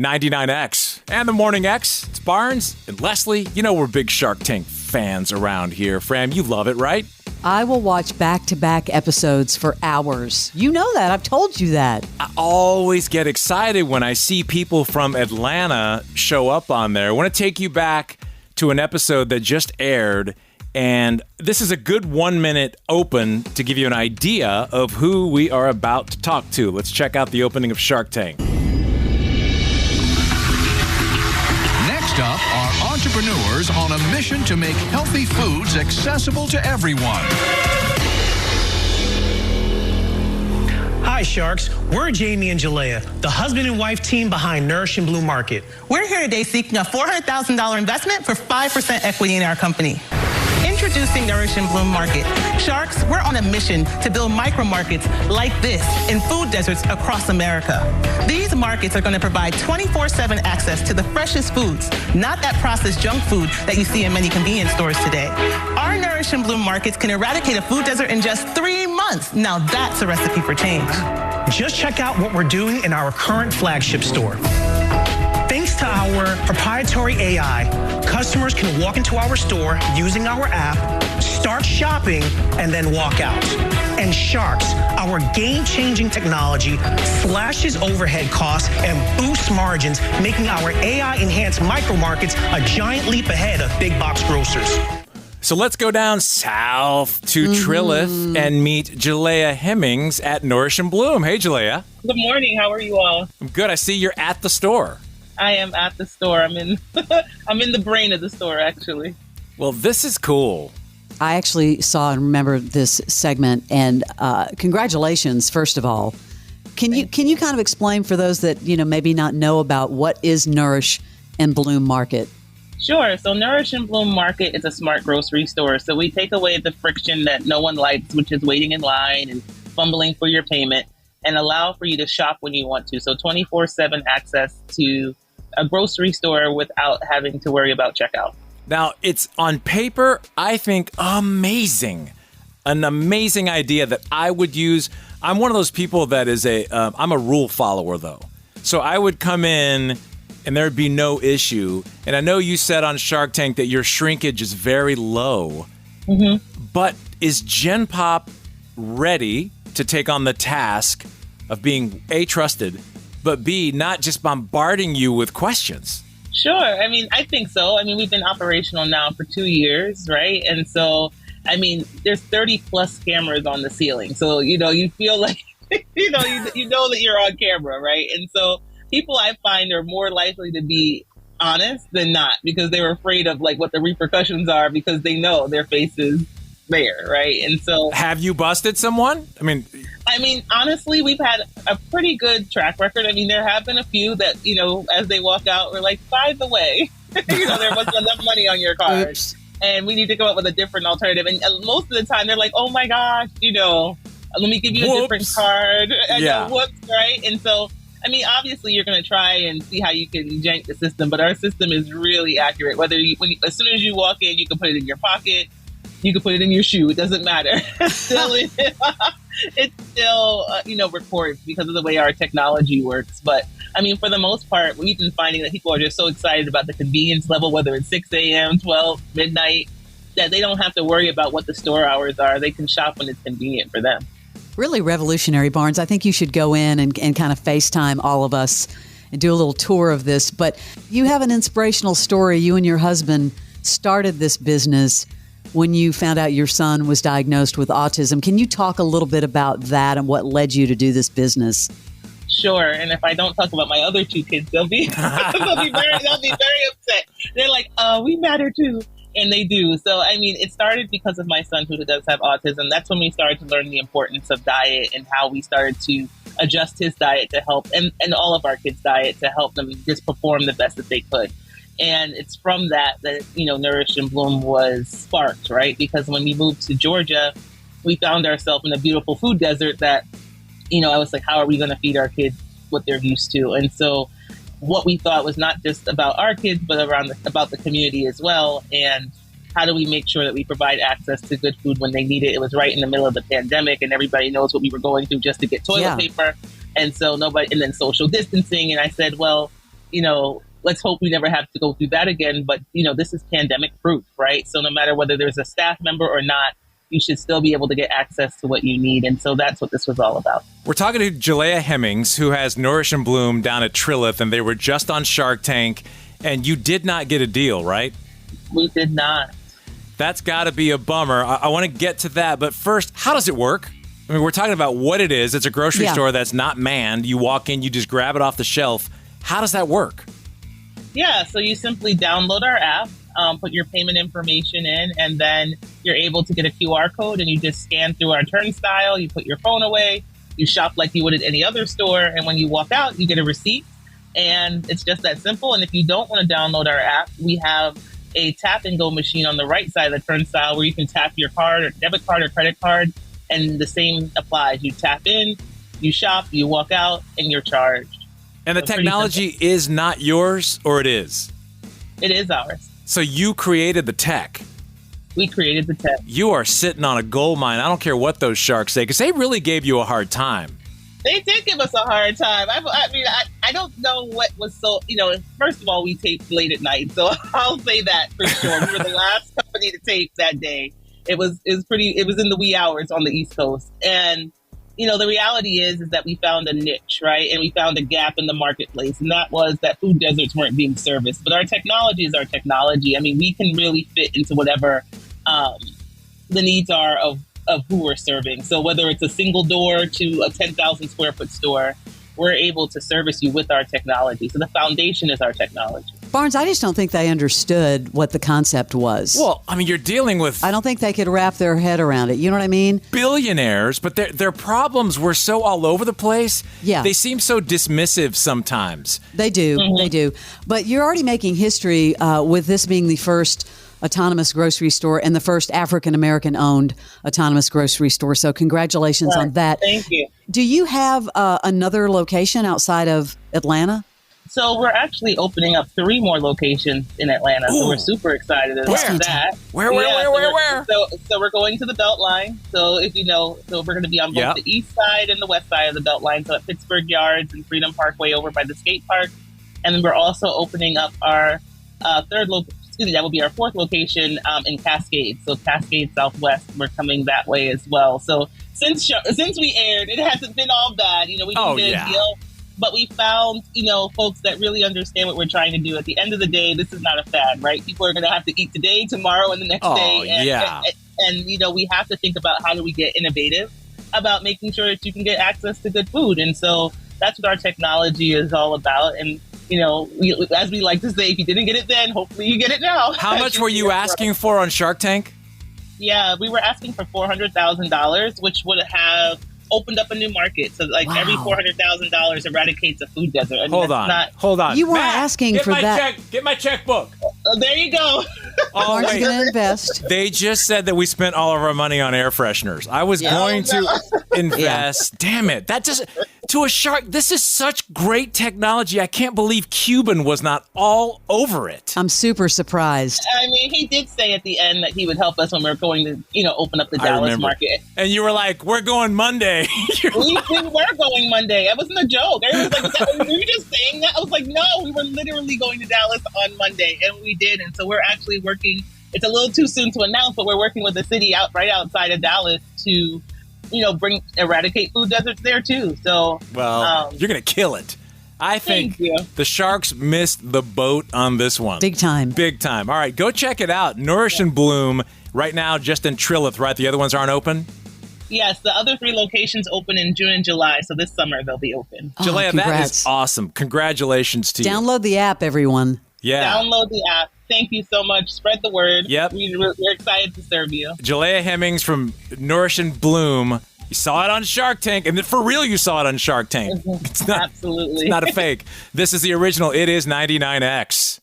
99X and the Morning X. It's Barnes and Leslie. You know we're big Shark Tank fans around here. Fram, you love it, right? I will watch back-to-back episodes for hours. You know that. I've told you that. I always get excited when I see people from Atlanta show up on there. I want to take you back to an episode that just aired, and this is a good 1-minute open to give you an idea of who we are about to talk to. Let's check out the opening of Shark Tank. Next up are entrepreneurs on a mission to make healthy foods accessible to everyone. Hi, Sharks. We're Jamie and Jilea, the husband and wife team behind Nourish and Bloom Market. We're here today seeking a $400,000 investment for 5% equity in our company. Introducing Nourish and Bloom Market. Sharks, we're on a mission to build micro markets like this in food deserts across America. These markets are going to provide 24/7 access to the freshest foods, not that processed junk food that you see in many convenience stores today. Our Nourish and Bloom markets can eradicate a food desert in just 3 months. Now that's a recipe for change. Just check out what we're doing in our current flagship store. Thanks to our proprietary AI, customers can walk into our store using our app, start shopping, and then walk out. And Sharks, our game-changing technology, slashes overhead costs and boosts margins, making our AI-enhanced micro markets a giant leap ahead of big box grocers. So let's go down south to Trilith and meet Jilea Hemmings at Nourish and Bloom. Hey, Jilea. Good morning. How are you all? I'm good. I see you're at the store. I am at the store. I'm in the brain of the store, actually. Well, this is cool. I actually saw and remember this segment, and congratulations, first of all. Can you kind of explain for those that maybe not know about what is Nourish and Bloom Market? Sure. So Nourish and Bloom Market is a smart grocery store. So we take away the friction that no one likes, which is waiting in line and fumbling for your payment, and allow for you to shop when you want to. So 24/7 access to a grocery store without having to worry about checkout. Now, it's on paper, I think, amazing. An amazing idea that I would use. I'm one of those people that is I'm a rule follower, though. So I would come in and there'd be no issue. And I know you said on Shark Tank that your shrinkage is very low. Mm-hmm. But is Gen Pop ready to take on the task of being A, trusted, but B, not just bombarding you with questions? Sure. I mean, I think so. I mean, we've been operational now for 2 years, right? And so, I mean, there's 30 plus cameras on the ceiling. So, you feel like, you know that you're on camera, right? And so people I find are more likely to be honest than not, because they're afraid of like what the repercussions are, because they know their face is there, right? And so, have you busted someone? I mean, honestly, we've had a pretty good track record. I mean, there have been a few that, as they walk out, we're like, by the way, there wasn't enough money on your card. Oops. And we need to come up with a different alternative. And most of the time they're like, oh my gosh, let me give you a different card. Whoops, right? And so, I mean, obviously you're going to try and see how you can jank the system, but our system is really accurate. As soon as you walk in, you can put it in your pocket. You can put it in your shoe. It doesn't matter. It still records because of the way our technology works. But I mean, for the most part, we've been finding that people are just so excited about the convenience level, whether it's 6 a.m., 12, midnight, that they don't have to worry about what the store hours are. They can shop when it's convenient for them. Really revolutionary, Barnes. I think you should go in and kind of FaceTime all of us and do a little tour of this. But you have an inspirational story. You and your husband started this business when you found out your son was diagnosed with autism. Can you talk a little bit about that and what led you to do this business? Sure. And if I don't talk about my other 2 kids, they'll be very upset. They're like, we matter too. And they do. So, I mean, it started because of my son who does have autism. That's when we started to learn the importance of diet and how we started to adjust his diet to help, and all of our kids' diet to help them just perform the best that they could. And it's from that Nourish and Bloom was sparked, right? Because when we moved to Georgia, we found ourselves in a beautiful food desert that, I was like, how are we going to feed our kids what they're used to? And so what we thought was not just about our kids, but about the community as well. And how do we make sure that we provide access to good food when they need it? It was right in the middle of the pandemic, and everybody knows what we were going through just to get toilet paper. And so and then social distancing. And I said, well, let's hope we never have to go through that again. But, this is pandemic proof, right? So no matter whether there's a staff member or not, you should still be able to get access to what you need. And so that's what this was all about. We're talking to Jilea Hemmings, who has Nourish and Bloom down at Trilith, and they were just on Shark Tank, and you did not get a deal, right? We did not. That's got to be a bummer. I want to get to that. But first, how does it work? I mean, we're talking about what it is. It's a grocery store that's not manned. You walk in, you just grab it off the shelf. How does that work? Yeah, so you simply download our app, put your payment information in, and then you're able to get a QR code, and you just scan through our turnstile. You put your phone away. You shop like you would at any other store. And when you walk out, you get a receipt. And it's just that simple. And if you don't want to download our app, we have a tap and go machine on the right side of the turnstile where you can tap your card or debit card or credit card. And the same applies. You tap in, you shop, you walk out, and you're charged. And the technology is not yours, or it is? It is ours. So you created the tech. We created the tech. You are sitting on a gold mine. I don't care what those sharks say, because they really gave you a hard time. They did give us a hard time. I don't know what was so, first of all, we taped late at night. So I'll say that for sure. We were the last company to tape that day. It was in the wee hours on the East Coast. And, the reality is that we found a niche, right? And we found a gap in the marketplace. And that was that food deserts weren't being serviced. But our technology is our technology. I mean, we can really fit into whatever the needs are of who we're serving. So whether it's a single door to a 10,000 square foot store, we're able to service you with our technology. So the foundation is our technology. Barnes, I just don't think they understood what the concept was. Well, I mean, you're dealing with... I don't think they could wrap their head around it. You know what I mean? Billionaires, but their problems were so all over the place. Yeah. They seem so dismissive sometimes. They do. Mm-hmm. They do. But you're already making history with this being the first autonomous grocery store and the first African-American owned autonomous grocery store. So congratulations on that. Thank you. Do you have another location outside of Atlanta? So we're actually opening up 3 more locations in Atlanta. Ooh. So we're super excited about that. Where? So we're going to the Beltline. So if you know, so we're going to be on both the east side and the west side of the Beltline. So at Pittsburgh Yards and Freedom Parkway over by the skate park. And then we're also opening up our that will be our 4th location in Cascade. So Cascade Southwest, we're coming that way as well. So since we aired, it hasn't been all bad. We did a deal. But we found, folks that really understand what we're trying to do. At the end of the day, this is not a fad, right? People are going to have to eat today, tomorrow, and the next day. And we have to think about how do we get innovative about making sure that you can get access to good food. And so that's what our technology is all about. And, as we like to say, if you didn't get it then, hopefully you get it now. How much were you asking for on Shark Tank? Yeah, we were asking for $400,000, which would have opened up a new market. So every $400,000 eradicates a food desert. Hold on. You weren't asking for that. Get my checkbook. There you go. Barnes is going to invest. They just said that we spent all of our money on air fresheners. I was going to invest. Damn it. That just... To a shark, this is such great technology. I can't believe Cuban was not all over it. I'm super surprised. I mean, he did say at the end that he would help us when we were going to, open up the Dallas market. And you were like, we're going Monday. we were going Monday. That wasn't a joke. Everyone was like, were you just saying that? I was like, no, we were literally going to Dallas on Monday. And we did. And so we're actually working. It's a little too soon to announce, but we're working with the city right outside of Dallas to eradicate food deserts there too. So, you're going to kill it. I think the Sharks missed the boat on this one. Big time. Big time. All right, go check it out. Nourish and Bloom right now just in Trilith, right? The other ones aren't open? Yes, the other 3 locations open in June and July. So this summer they'll be open. Jilea, that is awesome. Congratulations to you. Download the app, everyone. Yeah. Download the app. Thank you so much. Spread the word. Yep. We're excited to serve you. Jilea Hemmings from Nourish and Bloom. You saw it on Shark Tank, and for real, you saw it on Shark Tank. It's not, Absolutely. It's not a fake. This is the original. It is 99X.